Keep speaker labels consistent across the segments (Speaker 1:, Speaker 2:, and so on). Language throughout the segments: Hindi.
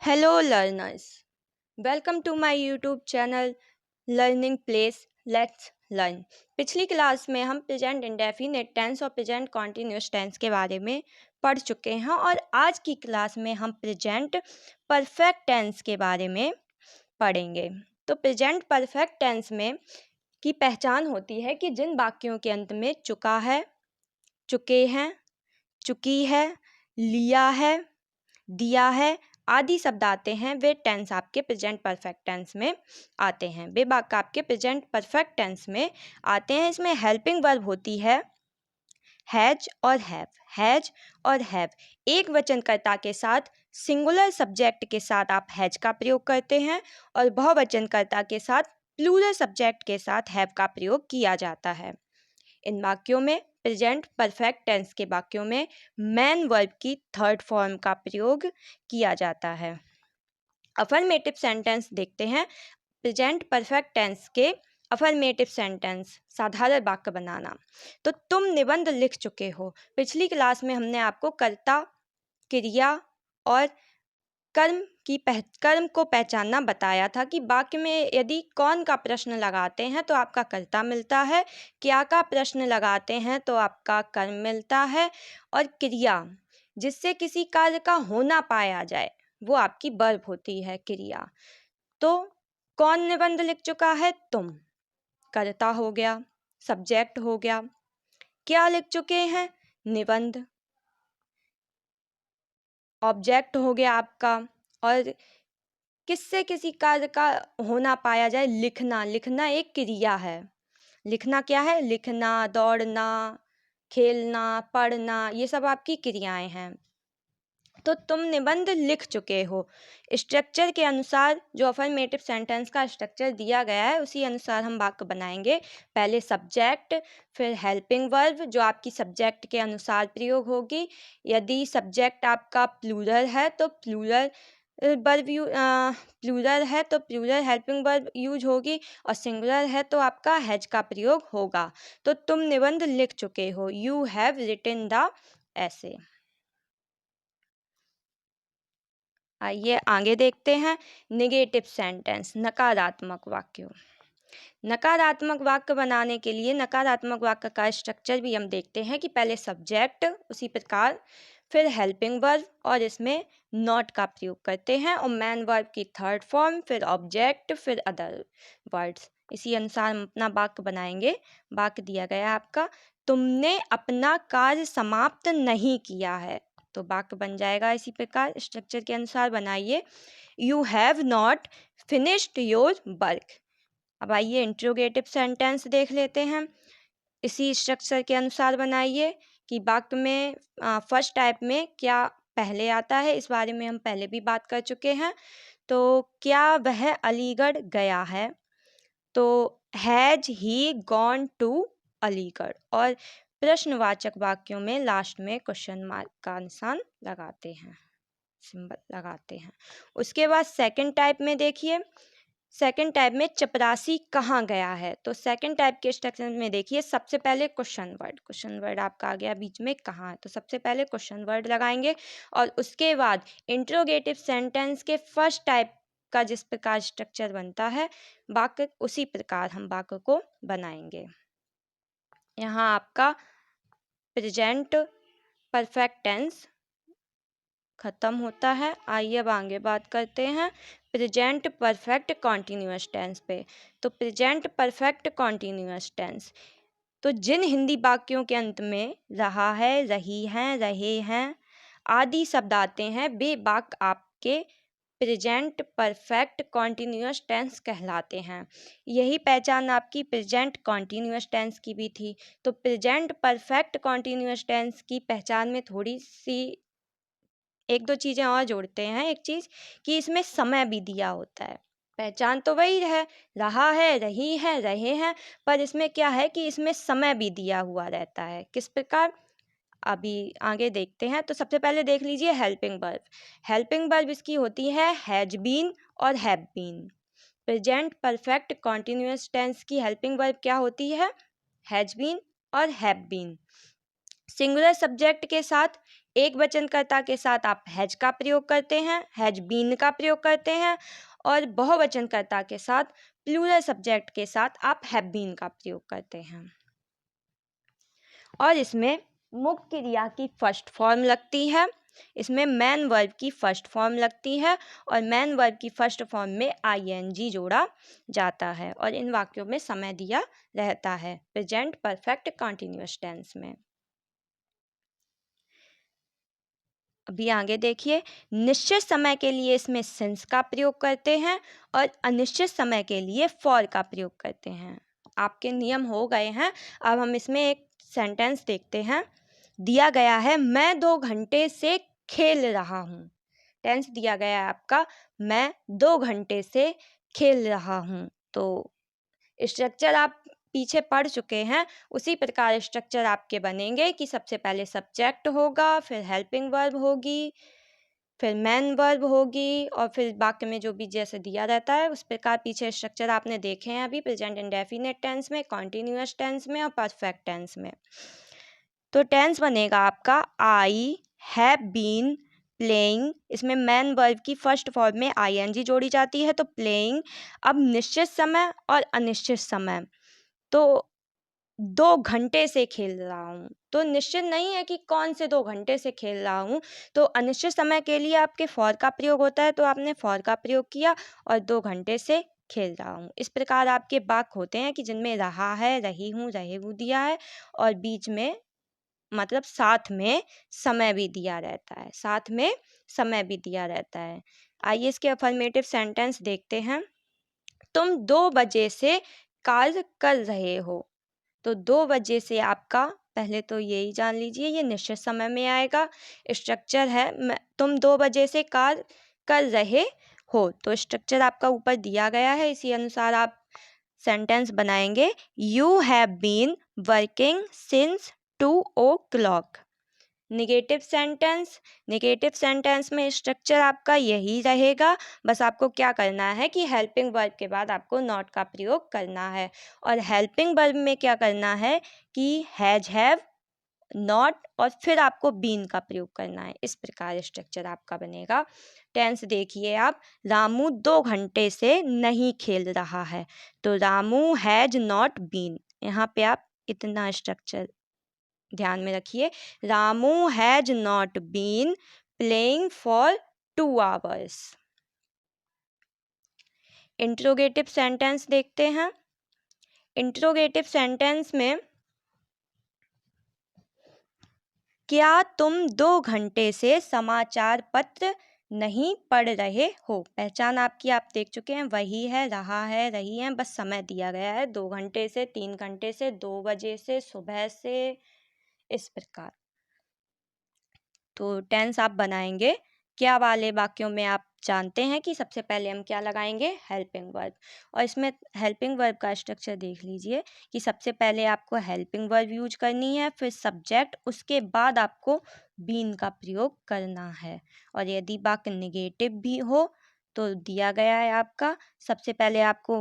Speaker 1: Hello, learners. Welcome to my YouTube channel Learning Place Let's Learn. पिछली क्लास में हम प्रेजेंट इंडेफिनिट टेंस और प्रेजेंट कॉन्टिन्यूस टेंस के बारे में पढ़ चुके हैं और आज की क्लास में हम प्रेजेंट परफेक्ट टेंस के बारे में पढ़ेंगे। तो प्रेजेंट परफेक्ट टेंस में की पहचान होती है कि जिन वाक्यों के अंत में चुका है, चुके हैं, चुकी है, लिया है, दिया है आदि शब्द आते हैं वे टेंस आपके प्रेजेंट परफेक्ट टेंस में आते हैं। वे वाक्य आपके प्रेजेंट परफेक्ट टेंस में आते हैं। इसमें हेल्पिंग वर्ब होती है हैज और हैव। हैज और हैव एक वचनकर्ता के साथ सिंगुलर सब्जेक्ट के साथ आप हैज का प्रयोग करते हैं और बहुवचनकर्ता के साथ प्लूरल सब्जेक्ट के साथ हैव का प्रयोग किया जाता है। इन वाक्यों में प्रेजेंट परफेक्ट टेंस के वाक्यों में मैन वर्ब की थर्ड फॉर्म का प्रयोग किया जाता है। अफर्मेटिव सेंटेंस देखते हैं। प्रेजेंट परफेक्ट टेंस के अफर्मेटिव सेंटेंस साधारण वाक्य बनाना। तो तुम निबंध लिख चुके हो। पिछली क्लास में हमने आपको कर्ता, क्रिया और कर्म को पहचानना बताया था कि वाक्य में यदि कौन का प्रश्न लगाते हैं तो आपका कर्ता मिलता है, क्या का प्रश्न लगाते हैं तो आपका कर्म मिलता है और क्रिया जिससे किसी कार्य का होना पाया जाए वो आपकी वर्ब होती है क्रिया। तो कौन निबंध लिख चुका है? तुम कर्ता हो गया, सब्जेक्ट हो गया। क्या लिख चुके हैं? निबंध। ऑब्जेक्ट हो गया आपका। और किससे किसी कार्य का होना पाया जाए? लिखना। लिखना एक क्रिया है। लिखना क्या है? लिखना, दौड़ना, खेलना, पढ़ना, ये सब आपकी क्रियाएं हैं। तो तुम निबंध लिख चुके हो। स्ट्रक्चर के अनुसार जो अफर्मेटिव सेंटेंस का स्ट्रक्चर दिया गया है उसी अनुसार हम वाक्य बनाएंगे। पहले सब्जेक्ट, फिर हेल्पिंग वर्ब जो आपकी सब्जेक्ट के अनुसार प्रयोग होगी। यदि सब्जेक्ट आपका प्लूरल है तो प्लूरल हेल्पिंग वर्ब यूज होगी और सिंगुलर है तो आपका हैज का प्रयोग होगा। तो तुम निबंध लिख चुके हो। यू हैव रिटन द ऐसे। आइए आगे देखते हैं। निगेटिव सेंटेंस, नकारात्मक वाक्य। नकारात्मक वाक्य बनाने के लिए नकारात्मक वाक्य का स्ट्रक्चर भी हम देखते हैं कि पहले सब्जेक्ट, उसी प्रकार फिर हेल्पिंग वर्ब और इसमें नॉट का प्रयोग करते हैं और मैन वर्ब की थर्ड फॉर्म, फिर ऑब्जेक्ट, फिर अदर वर्ड्स। इसी अनुसार हम अपना वाक्य बनाएंगे। वाक्य दिया गया है आपका, तुमने अपना कार्य समाप्त नहीं किया है। तो वाक्य बन जाएगा इसी प्रकार, स्ट्रक्चर के अनुसार बनाइए। You have not finished your work. अब आइए इंट्रोगेटिव सेंटेंस देख लेते हैं। इसी स्ट्रक्चर के अनुसार बनाइए कि वाक्य में फर्स्ट टाइप में क्या पहले आता है, इस बारे में हम पहले भी बात कर चुके हैं। तो क्या वह अलीगढ़ गया है? तो has he gone to Aligarh. और प्रश्नवाचक वाक्यों में लास्ट में क्वेश्चन मार्क का निशान लगाते हैं, सिंबल लगाते हैं। उसके बाद सेकंड टाइप में देखिए। सेकंड टाइप में चपरासी कहाँ गया है? तो सेकंड टाइप के स्ट्रक्चर में देखिए, सबसे पहले क्वेश्चन वर्ड आपका आ गया बीच में कहाँ है, तो सबसे पहले क्वेश्चन वर्ड लगाएंगे और उसके बाद इंट्रोगेटिव सेंटेंस के फर्स्ट टाइप का जिस प्रकार स्ट्रक्चर बनता है वाक्य, उसी प्रकार हम वाक्य को बनाएंगे। यहाँ आपका प्रेजेंट परफेक्ट टेंस खत्म होता है। आइए अब आगे बात करते हैं प्रेजेंट परफेक्ट कॉन्टिन्यूअस टेंस पे। तो प्रेजेंट परफेक्ट कॉन्टिन्यूअस टेंस, तो जिन हिंदी वाक्यों के अंत में रहा है, रही हैं, रहे हैं आदि शब्द आते हैं वे वाक्य आपके प्रेजेंट परफेक्ट कॉन्टिन्यूअस टेंस कहलाते हैं। यही पहचान आपकी प्रेजेंट कॉन्टिन्यूअस टेंस की भी थी। तो प्रेजेंट परफेक्ट कॉन्टिन्यूअस टेंस की पहचान में थोड़ी सी एक दो चीज़ें और जोड़ते हैं। एक चीज़ कि इसमें समय भी दिया होता है। पहचान तो वही है, रहा है, रही है, रहे हैं, पर इसमें क्या है कि इसमें समय भी दिया हुआ रहता है। किस प्रकार? अभी आगे देखते हैं। तो सबसे पहले देख लीजिए हेल्पिंग वर्ब। हेल्पिंग वर्ब इसकी होती है हैज बीन और have been. Present perfect continuous tense की हेल्पिंग वर्ब क्या होती है? हैज बीन और हैव बीन। सिंगुलर सब्जेक्ट के साथ एक वचनकर्ता के साथ आप हैज का प्रयोग करते हैं, हैज बीन का प्रयोग करते हैं, और बहुवचनकर्ता के साथ प्लूरल सब्जेक्ट के साथ आप हैव बीन का प्रयोग करते हैं। और इसमें मुख्य क्रिया की फर्स्ट फॉर्म लगती है, इसमें मैन वर्ब की फर्स्ट फॉर्म लगती है, और मैन वर्ब की फर्स्ट फॉर्म में आईएनजी जोड़ा जाता है, और इन वाक्यों में समय दिया रहता है प्रेजेंट परफेक्ट कंटीन्यूअस टेंस में। अभी आगे देखिए, निश्चित समय के लिए इसमें सिंस का प्रयोग करते हैं और अनिश्चित समय के लिए फॉर का प्रयोग करते हैं। आपके नियम हो गए हैं। अब हम इसमें एक सेंटेंस देखते हैं। दिया गया है मैं 2 घंटे से खेल रहा हूँ। टेंस दिया गया है आपका मैं 2 घंटे से खेल रहा हूँ। तो स्ट्रक्चर आप पीछे पढ़ चुके हैं, उसी प्रकार स्ट्रक्चर आपके बनेंगे कि सबसे पहले सब्जेक्ट होगा, फिर हेल्पिंग वर्ब होगी, फिर मैन वर्ब होगी, और फिर वाक्य में जो भी जैसे दिया रहता है उस प्रकार पीछे स्ट्रक्चर आपने देखे हैं अभी प्रेजेंट इंडेफिनिट टेंस में, कॉन्टिन्यूअस टेंस में और परफेक्ट टेंस में। तो टेंस बनेगा आपका आई हैव बीन प्लेइंग, इसमें मैन वर्ब की फर्स्ट फॉर्म में आईएनजी जोड़ी जाती है, तो प्लेइंग। अब निश्चित समय और अनिश्चित समय, तो 2 घंटे से खेल रहा हूँ, तो निश्चित नहीं है कि कौन से 2 घंटे से खेल रहा हूँ, तो अनिश्चित समय के लिए आपके फॉर का प्रयोग होता है, तो आपने फॉर का प्रयोग किया और 2 घंटे से खेल रहा हूँ। इस प्रकार आपके वाक्य होते हैं कि जिनमें रहा है, रही हूँ, रहे हूँ दिया है, और बीच में मतलब साथ में समय भी दिया रहता है, साथ में समय भी दिया रहता है। आइए इसके अफर्मेटिव सेंटेंस देखते हैं। तुम 2 बजे से कार्य कर रहे हो, तो 2 बजे से आपका पहले तो यही जान लीजिए ये निश्चित समय में आएगा। स्ट्रक्चर है तुम 2 बजे से कार्य कर रहे हो, तो स्ट्रक्चर आपका ऊपर दिया गया है, इसी अनुसार आप सेंटेंस बनाएंगे। You have been working since 2 o'clock। Negative sentence, negative sentence में स्ट्रक्चर आपका यही रहेगा, बस आपको क्या करना है कि हेल्पिंग वर्ब के बाद आपको नॉट का प्रयोग करना है, और हेल्पिंग वर्ब में क्या करना है कि हैज हैव नॉट और फिर आपको बीन का प्रयोग करना है। इस प्रकार स्ट्रक्चर आपका बनेगा। टेंस देखिए आप, रामू 2 घंटे से नहीं खेल रहा है, तो रामू हैज नॉट बीन, यहाँ पे आप इतना स्ट्रक्चर ध्यान में रखिए। Ramu has not been playing for 2 hours। Interrogative sentence देखते हैं। इंट्रोगेटिव सेंटेंस में क्या तुम 2 घंटे से समाचार पत्र नहीं पढ़ रहे हो? पहचान आपकी आप देख चुके हैं, वही है, रहा है, रही है, बस समय दिया गया है 2 घंटे से, 3 घंटे से, 2 बजे से, सुबह से, इस प्रकार। तो टेंस आप बनाएंगे क्या वाले वाक्यों में आप जानते हैं कि सबसे पहले हम क्या लगाएंगे, हेल्पिंग वर्ब। और इसमें हेल्पिंग वर्ब का स्ट्रक्चर देख लीजिए कि सबसे पहले आपको हेल्पिंग वर्ब यूज करनी है, फिर सब्जेक्ट, उसके बाद आपको बीन का प्रयोग करना है। और यदि वाक्य निगेटिव भी हो तो दिया गया है आपका, सबसे पहले आपको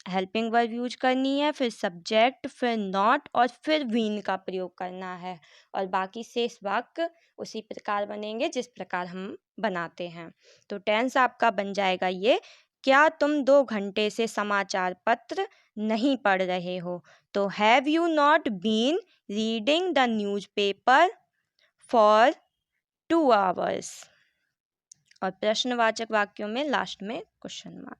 Speaker 1: हेल्पिंग वर्ब यूज करनी है, फिर सब्जेक्ट, फिर नॉट और फिर बीन का प्रयोग करना है, और बाकी शेष वाक्य उसी प्रकार बनेंगे जिस प्रकार हम बनाते हैं। तो टेंस आपका बन जाएगा ये, क्या तुम 2 घंटे से समाचार पत्र नहीं पढ़ रहे हो, तो have you not been reading the newspaper for 2 hours। और प्रश्नवाचक वाक्यों में लास्ट में क्वेश्चन मार्क।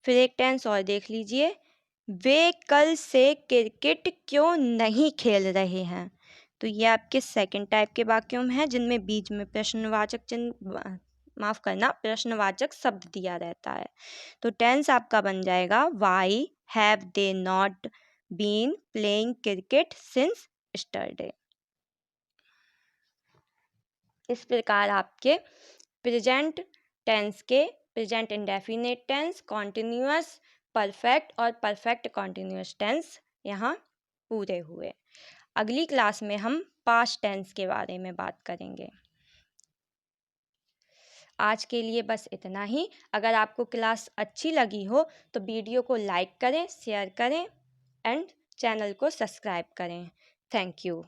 Speaker 1: फिर एक टेंस और देख लीजिए, वे कल से क्रिकेट क्यों नहीं खेल रहे हैं, तो ये आपके सेकंड टाइप के वाक्यों में है जिनमें बीच में प्रश्नवाचक चिन्ह, माफ करना, प्रश्नवाचक शब्द दिया रहता है। तो टेंस आपका बन जाएगा why have they not been playing cricket since yesterday. इस प्रकार आपके प्रेजेंट टेंस के present indefinite tense, continuous, perfect और परफेक्ट कॉन्टिन्यूअस टेंस यहाँ पूरे हुए। अगली क्लास में हम पास्ट टेंस के बारे में बात करेंगे। आज के लिए बस इतना ही। अगर आपको क्लास अच्छी लगी हो तो वीडियो को लाइक करें, शेयर करें एंड चैनल को सब्सक्राइब करें। Thank you.